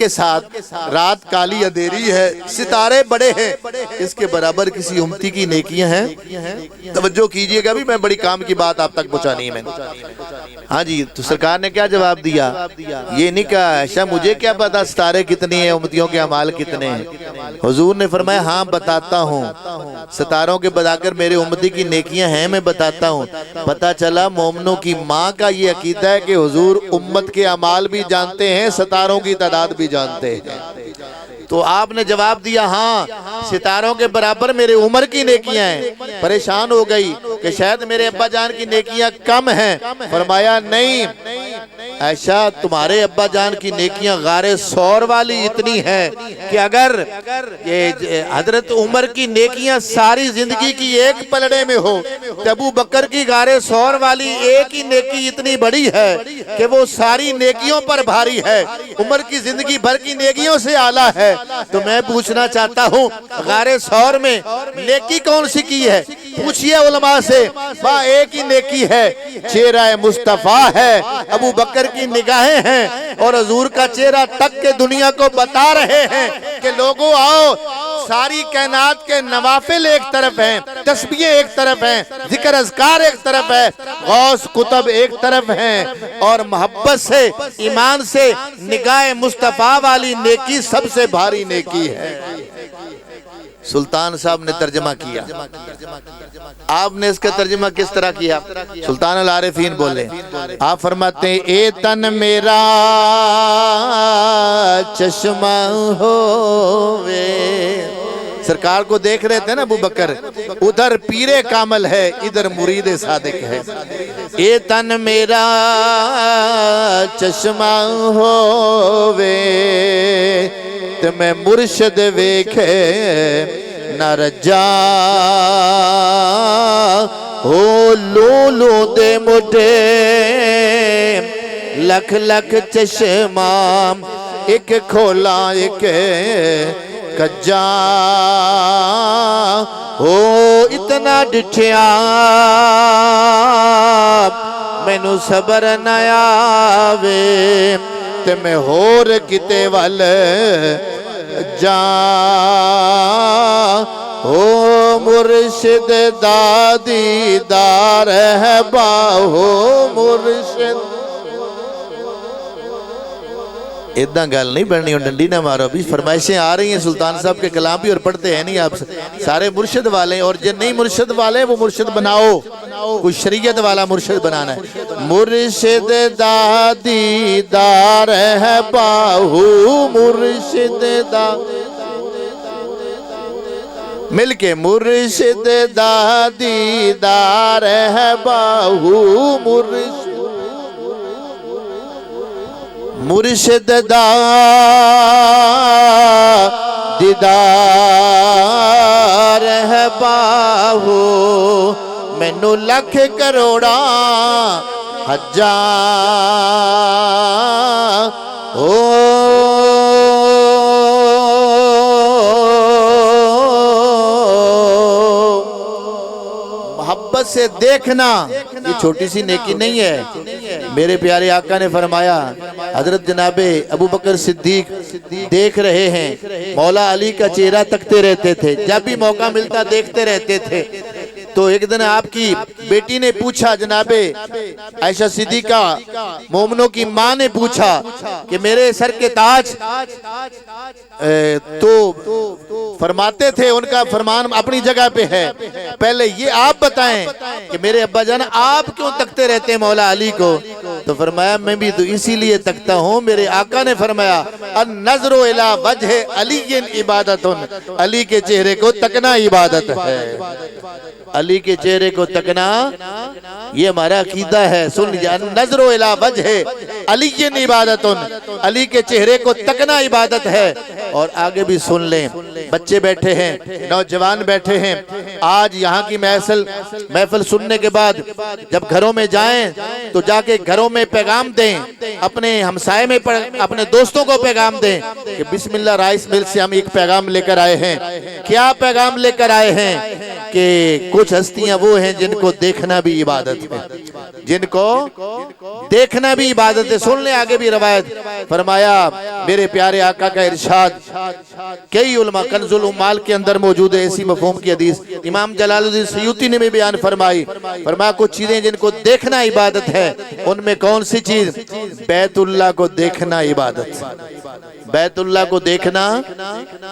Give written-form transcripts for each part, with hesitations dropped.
کے ساتھ رات کالی اندھیری ہے، ستارے بڑے ہیں، اس کے برابر کسی امتی کی نیکیاں ہیں؟ توجہ کیجئے گا، بھی میں بڑی کام کی بات آپ تک پہنچانی ہے میں نے۔ ہاں جی، تو سرکار نے کیا جواب دیا؟ یہ نہیں کہا ایسا مجھے کیا پتا ستارے کتنی ہیں، امتیوں کے اعمال کتنے ہیں۔ حضور نے فرمایا ہاں بتاتا ہوں، ستاروں کے بتا کر میرے امتی کی نیکیاں ہیں میں بتاتا ہوں۔ پتا چلا مومنوں کی ماں کا یہ عقیدہ ہے کہ حضور امت کے اعمال بھی جانتے ہیں، ستاروں کی تعداد بھی جانتے ہیں۔ تو آپ نے جواب دیا ہاں ستاروں کے برابر میرے عمر کی نیکیاں ہیں۔ پریشان ہو گئی کہ شاید میرے ابا جان کی نیکیاں کم ہیں۔ فرمایا نہیں ایسا تمہارے ابا جان کی نیکیاں غار ثور والی اتنی ہیں کہ اگر یہ حضرت عمر کی نیکیاں ساری زندگی کی ایک پلڑے میں ہو تو ابو بکر کی غار ثور والی ایک ہی نیکی اتنی بڑی ہے کہ وہ ساری نیکیوں پر بھاری ہے، عمر کی زندگی بھر کی نیکیوں سے اعلیٰ ہے۔ تو میں پوچھنا چاہتا ہوں غار ثور میں نیکی کون سی کی ہے؟ پوچھئے علماء سے، وہاں ایک ہی نیکی ہے، چہرہ مصطفیٰ ہے، ابو بکر کی نگاہیں ہیں، اور حضور کا چہرہ تک کے دنیا کو بتا رہے ہیں کہ لوگوں آؤ، ساری کائنات کے نوافل ایک طرف ہیں، تسبیحیں ایک طرف ہیں، ذکر اذکار ایک طرف ہے، غوث کتب ایک طرف ہیں، اور محبت سے ایمان سے نگاہ مصطفیٰ والی نیکی سب سے بھاری نیکی ہے۔ سلطان صاحب نے ترجمہ کیا، آپ نے اس کا ترجمہ کس طرح کیا؟ سلطان العارفین بولے، آپ فرماتے ہیں اے تن میرا چشمہ ہووے۔ سرکار کو دیکھ رہے تھے نا ابو بکر، ادھر پیر کامل ہے، ادھر مرید صادق ہے۔ اے تن میرا چشمہ ہووے تے میں مرشد ویکھے نہ رجا، او لولو دے مٹے لکھ لکھ چشمام، ایک کھولا ایک کجا، او اتنا ڈٹھیا مینو صبر نہ آوے تے میں ہور کتے وال جا، او مرشد دادی دار ہے باہو مرشد۔ ادھا گل نہیں بڑھنی اور ڈنڈی نہ مارو، بھی فرمائشیں آ رہی ہیں سلطان صاحب کے کلام بھی اور پڑھتے ہیں نہیں آپ سارے مرشد والے، اور جن نہیں مرشد والے وہ مرشد بناؤ، کوئی شریعت والا مرشد بنانا ہے۔ مرشد دادی دار ہے باہو مرشد مل کے مرشد دادی دار ہے باہو مرشد، مرشد دا دیدار ہے باہو، مینو لکھ کروڑا حجا، محبت سے دیکھنا یہ چھوٹی سی نیکی نہیں ہے۔ میرے پیارے آقا نے فرمایا، حضرت جناب ابو بکر صدیق دیکھ رہے ہیں، مولا علی کا چہرہ تکتے رہتے تھے، جب بھی موقع ملتا دیکھتے رہتے تھے۔ تو ایک دن آپ کی بیٹی نے پوچھا، جناب عائشہ صدیقہ مومنوں کی ماں نے پوچھا کہ میرے سر کے تاج، تو فرماتے تھے ان کا فرمان اپنی جگہ پہ ہے، پہلے یہ آپ بتائیں کہ میرے ابا جان آپ کیوں تکتے رہتے ہیں مولا علی کو؟ تو فرمایا میں بھی تو اسی لیے تکتا ہوں، میرے آقا نے فرمایا النظر الی وجہ علی عبادت، علی کے چہرے کو تکنا عبادت ہے، علی کے چہرے کو تکنا یہ ہمارا عقیدہ ہے۔ سن لیجئے النظر الی وجہ علی عبادت، علی کے چہرے کو تکنا عبادت ہے۔ اور آگے بھی سن لیں، بچے بیٹھے ہیں، نوجوان بیٹھے ہیں، آج یہاں کی محفل سننے کے بعد جب گھروں میں جائیں تو جا کے گھروں میں پیغام دیں، اپنے ہمسائے میں اپنے دوستوں کو پیغام دیں کہ بسم اللہ رائس مل سے ہم ایک پیغام لے کر آئے ہیں۔ کیا پیغام لے کر آئے ہیں؟ کہ کچھ ہستیاں وہ ہیں جن کو دیکھنا بھی عبادت ہے، جن کو دیکھنا بھی عبادت ہے۔ سن لیں آگے بھی روایت، فرمایا میرے پیارے آقا کا ارشاد کئی علماء کنز العمال کے اندر موجود ہے اسی مفہوم کی حدیث، امام جلال الدین سیوطی نے بھی بیان فرمائی، فرمایا کچھ چیزیں جن کو دیکھنا عبادت ہے، ان میں کون سی چیز؟ بیت اللہ کو دیکھنا عبادت، بیت اللہ کو دیکھنا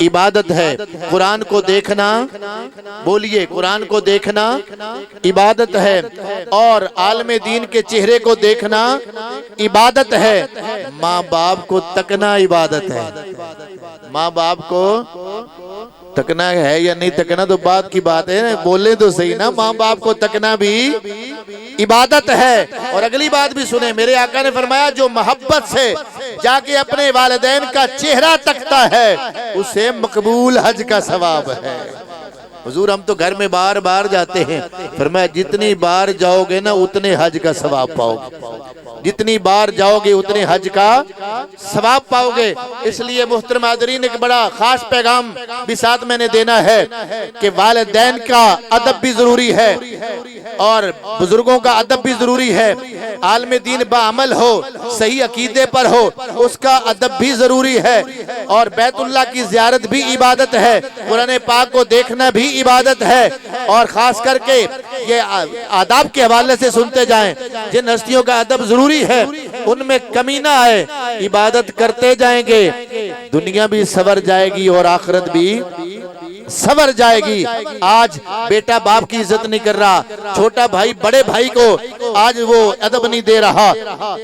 عبادت ہے، قرآن کو دیکھنا، بولیے قرآن کو دیکھنا عبادت ہے، اور عالم دین کے چہرے کو دیکھنا عبادت ہے، ماں باپ کو تکنا عبادت ہے۔ ماں باپ کو تکنا ہے یا نہیں تکنا تو بات کی بات ہے، بولے تو صحیح نا، ماں باپ کو تکنا بھی عبادت ہے۔ اور اگلی بات بھی سنیں، میرے آقا نے فرمایا جو محبت سے جا کے اپنے والدین کا چہرہ تکتا ہے اسے مقبول حج کا ثواب ہے۔ حضور ہم تو گھر میں بار بار جاتے ہیں، فرمایا جتنی بار جاؤ گے نا اتنے حج کا ثواب پاؤ گے، جتنی بار جاؤ گے اتنے حج کا ثواب پاؤ گے۔ اس لیے محترم حاضرین ایک بڑا خاص پیغام بھی ساتھ میں نے دینا ہے کہ والدین کا ادب بھی ضروری ہے اور بزرگوں کا ادب بھی ضروری ہے، عالم دین باعمل ہو، صحیح عقیدے پر ہو، اس کا ادب بھی ضروری ہے، اور بیت اللہ کی زیارت بھی عبادت ہے، قرآن پاک کو دیکھنا بھی عبادت ہے، اور خاص کر کے یہ آداب کے حوالے سے سنتے جائیں، جن ہستیوں کا ادب ضروری ہے ان میں کمی نہ آئے، عبادت کرتے جائیں گے، دنیا بھی سور جائے گی اور آخرت بھی سور جائے گی۔ آج بیٹا باپ کی عزت نہیں کر رہا، چھوٹا بھائی بڑے بھائی کو آج وہ ادب نہیں دے رہا،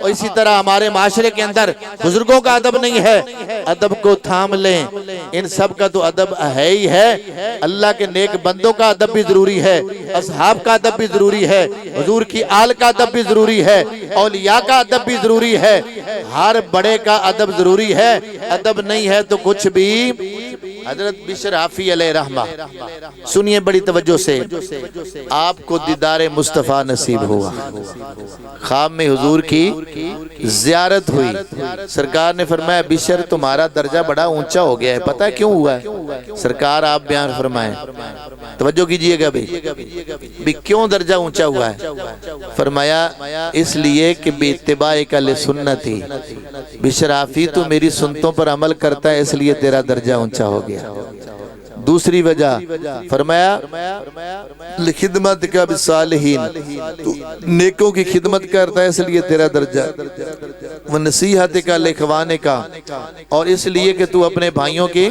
اور اسی طرح ہمارے معاشرے کے اندر بزرگوں کا ادب نہیں ہے۔ ادب کو تھام لیں، ان سب کا تو ادب ہے ہی ہے، اللہ کے نیک بندوں کا ادب بھی ضروری ہے، اصحاب کا ادب بھی ضروری ہے، حضور کی آل کا ادب بھی ضروری ہے، اولیاء کا ادب بھی ضروری ہے، ہر بڑے کا ادب ضروری ہے۔ ادب نہیں ہے تو کچھ بھی۔ حضرت بشر حافی علیہ رحمہ، سنیے بڑی توجہ سے، آپ کو دیدار مصطفیٰ نصیب ہوا، خواب میں حضور کی زیارت ہوئی، سرکار نے فرمایا بشر تمہارا درجہ بڑا اونچا ہو گیا ہے، پتہ کیوں ہوا ہے؟ سرکار آپ بیان فرمائیں، توجہ کیجئے گا بھی کیوں درجہ اونچا ہوا ہے؟ فرمایا اس لیے کہ بے اتباع کا لسنتی، بشر حافی تو میری سنتوں پر عمل کرتا ہے اس لیے تیرا درجہ اونچا ہو گیا۔ دوسری وجہ فرمایا خدمت کا بالصالحین، تو نیکوں کی خدمت کرتا ہے اس لیے تیرا درجہ، ونصیحت کا لإخوان کا، اور اس لیے کہ تو اپنے بھائیوں کی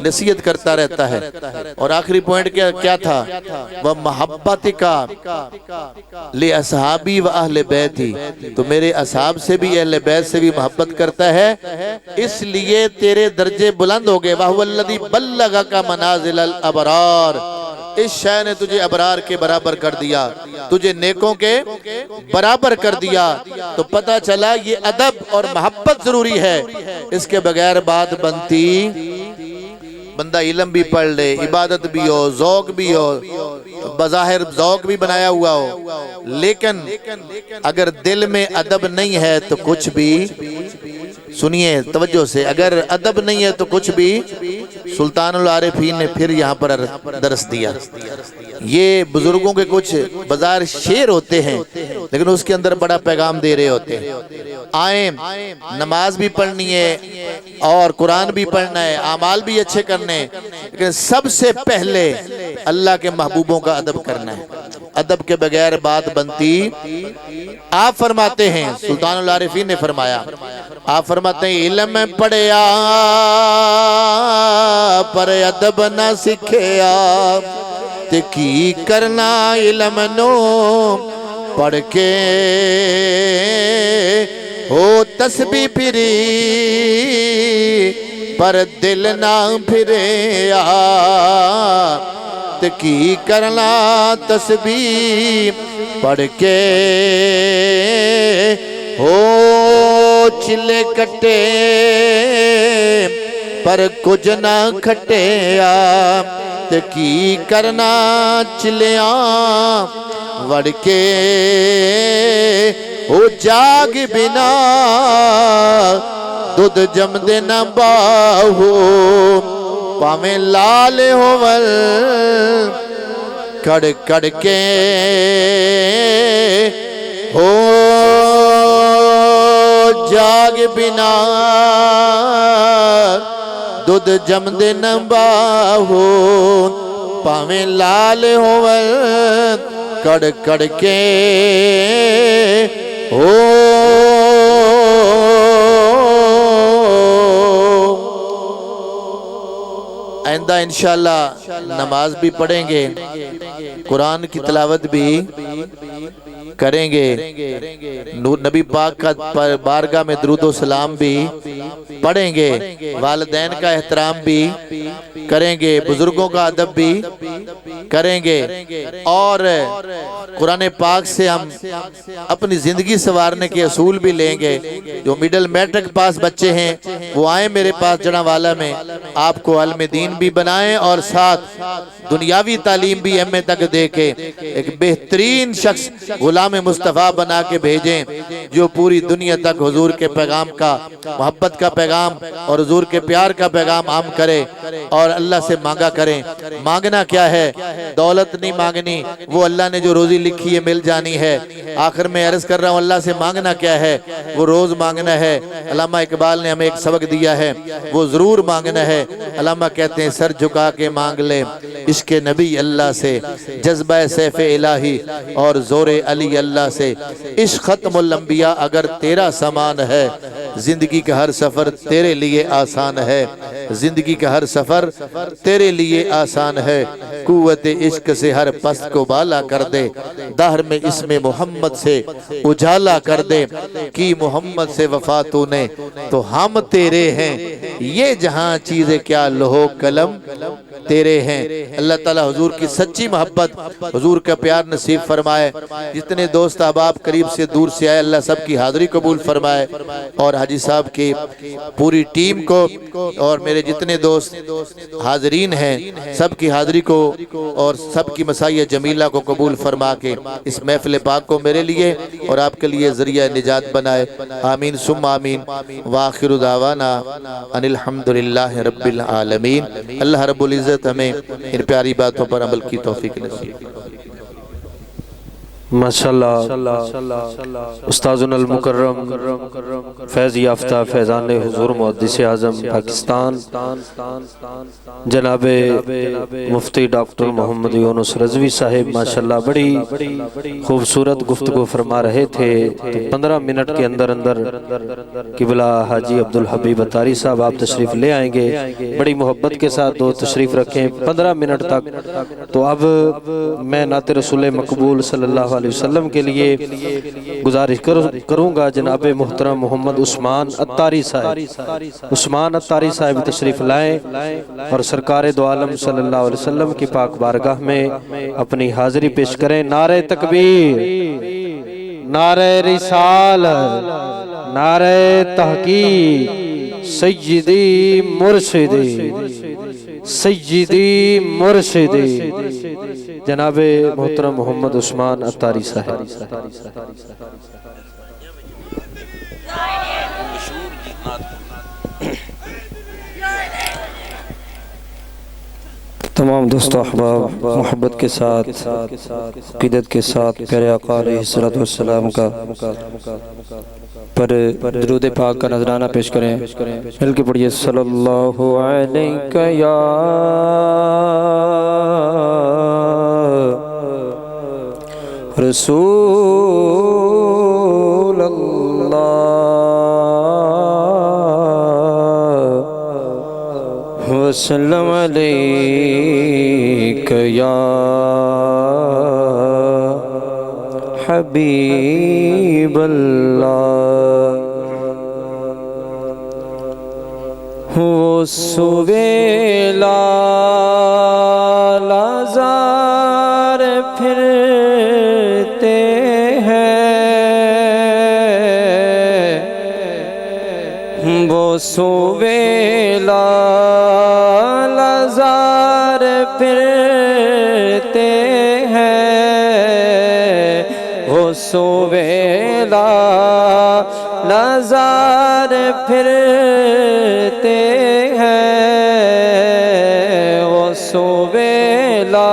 نصیحت کرتا رہتا ہے۔ اور آخری پوائنٹ کیا تھا؟ ومحبت کا لأصحابی و اہل بیتی، تو میرے اصحاب سے بھی اہل بیت سے بھی محبت کرتا ہے اس لیے تیرے درجے بلند ہو گئے۔ وَهُوَ الَّذِي بَلَّغَكَ مَنَازِلَ الْأَبْرَارِ، اس شے نے تجھے ابرار کے برابر کر دیا، تجھے نیکوں کے برابر کر دیا۔ تو پتہ چلا یہ ادب اور محبت ضروری ہے، اس کے بغیر بات بنتی، بندہ علم بھی پڑھ لے، عبادت بھی ہو، ذوق بھی ہو، بظاہر ذوق بھی بنایا ہوا ہو، لیکن اگر دل میں ادب نہیں ہے تو کچھ بھی، سنیے توجہ سے، اگر ادب نہیں ہے تو کچھ بھی۔ سلطان العارفین نے پھر یہاں پر درس دیا، یہ بزرگوں کے کچھ بظاہر شعر ہوتے ہیں لیکن اس کے اندر بڑا پیغام دے رہے ہوتے ہیں۔ آئیں نماز بھی پڑھنی ہے اور قرآن بھی پڑھنا ہے، اعمال بھی اچھے کرنے، لیکن سب سے پہلے اللہ کے محبوبوں کا ادب کرنا ہے، ادب کے بغیر بات بنتی۔ آپ فرماتے ہیں، سلطان العارفین نے فرمایا، آپ فرماتے ہیں علم پڑھیا پر ادب نہ سکھیا، تے کی کرنا علم نو پڑھ کے ہو تسبیح پھری پر دل نہ پھریا، تے کی کرنا تسبیح پڑھ کے ہو چلے کٹے پر کچھ نہ کھٹیا، تے کی کرنا چلیاں وڑ کے ہو جاگ بنا دودھ جم دے نہ باہو، پاویں لال ہوول کڑ کڑ کے ہو جاگ بنا دودھ جمد نباہو پاویں لال ہوول کڑ کڑ کے ہو آئندہ انشاءاللہ نماز بھی پڑھیں گے، قرآن کی تلاوت بھی کریں گے، نبی پاک کا بارگاہ میں درود و سلام بھی پڑھیں گے، والدین کا احترام بھی کریں گے، بزرگوں کا ادب بھی کریں گے، اور قرآن پاک سے ہم اپنی زندگی سنوارنے کے اصول بھی لیں گے۔ جو میڈل میٹرک پاس بچے ہیں وہ آئیں میرے پاس جڑا والا میں، آپ کو علم دین بھی بنائیں اور ساتھ دنیاوی تعلیم بھی ایم اے تک دے کے ایک بہترین شخص غلام مصطفیٰ بنا کے بھیجیں، جو پوری دنیا تک حضور کے پیغام کا، محبت کا پیغام اور حضور کے پیار کا پیغام عام کرے، اور اللہ سے مانگا کریں۔ مانگنا کیا ہے؟ دولت نہیں مانگنی، وہ اللہ نے جو روزی لکھی ہے مل جانی ہے۔ آخر میں عرض کر رہا ہوں، اللہ سے مانگنا کیا ہے؟ وہ روز مانگنا ہے۔ علامہ اقبال نے ہمیں ایک سبق دیا ہے، وہ ضرور مانگنا ہے۔ علامہ کہتے ہیں سر جھکا کے مانگ لے عشق نبی اللہ سے، جذبہ سیف الہی اور زور علی اللہ سے، عشق ختم الانبیاء اگر تیرا سامان ہے، زندگی کا ہر سفر تیرے لیے آسان ہے، زندگی کا ہر سفر تیرے لیے آسان ہے، قوت عشق سے ہر پست کو بالا کر دے، دہر میں اسم محمد سے اجالا کر دے، کی محمد سے وفا تو نے تو ہم تیرے ہیں، یہ جہاں چیزیں کیا لوح قلم تیرے ہیں۔ اللہ تعالیٰ حضور کی سچی محبت، حضور کا پیار نصیب فرمائے۔ جتنے دوست احباب قریب سے دور سے آئے، اللہ سب کی حاضری قبول فرمائے، اور حاجی صاحب کی پوری ٹیم کو اور میرے جتنے دوست حاضرین ہیں سب کی حاضری کو اور سب کی مسائیہ جمیلہ کو قبول فرما کے اس محفل پاک کو میرے لیے اور آپ کے لیے ذریعہ نجات بنائے۔ آمین ثم آمین، وآخر دعوانا ان الحمدللہ رب العالمین۔ اللہ رب العزت ہمیں ان پیاری باتوں پر عمل کی توفیق نصیب۔ ماشاءاللہ استاذنا المکرم فیض یافتہ فیضان حضور محدث اعظم پاکستان جناب مفتی ڈاکٹر محمد یونس رضوی صاحب ماشاءاللہ بڑی خوبصورت گفتگو فرما رہے تھے۔ 15 منٹ کے اندر قبلہ حاجی عبدالحبیب اتاری صاحب آپ تشریف لے آئیں گے، بڑی محبت کے ساتھ دو تشریف رکھیں 15 منٹ تک۔ تو اب میں نعت رسول مقبول صلی اللہ علیہ وسلم کے لیے گزارش کروں گا جناب محترم محمد عثمان اتاری صاحب تشریف لائیں اور سرکار دو عالم صلی اللہ علیہ وسلم کی پاک بارگاہ میں اپنی حاضری پیش کریں۔ نعرہ تکبیر، نعرہ رسالت، نعرہ تحقیق، سیدی مرشدی سیدی مرشدی جناب محترم محمد عثمان اتاری صاحب۔ تمام دوستو احباب محبت کے ساتھ عقیدت کے ساتھ پیارے آقا علیہ السلام کا پر درود پاک کا نذرانہ پیش کریں، مل کے پڑھیے صلی اللہ علیہ یا رسول اللہ وسلم علیک یا حبیب اللہ۔ وہ سویلا لازار پھرتے ہیں، وہ سویلا لازار پھرتے ہیں، وہ سویلا لازار پھرتے ہیں، وہ سویلا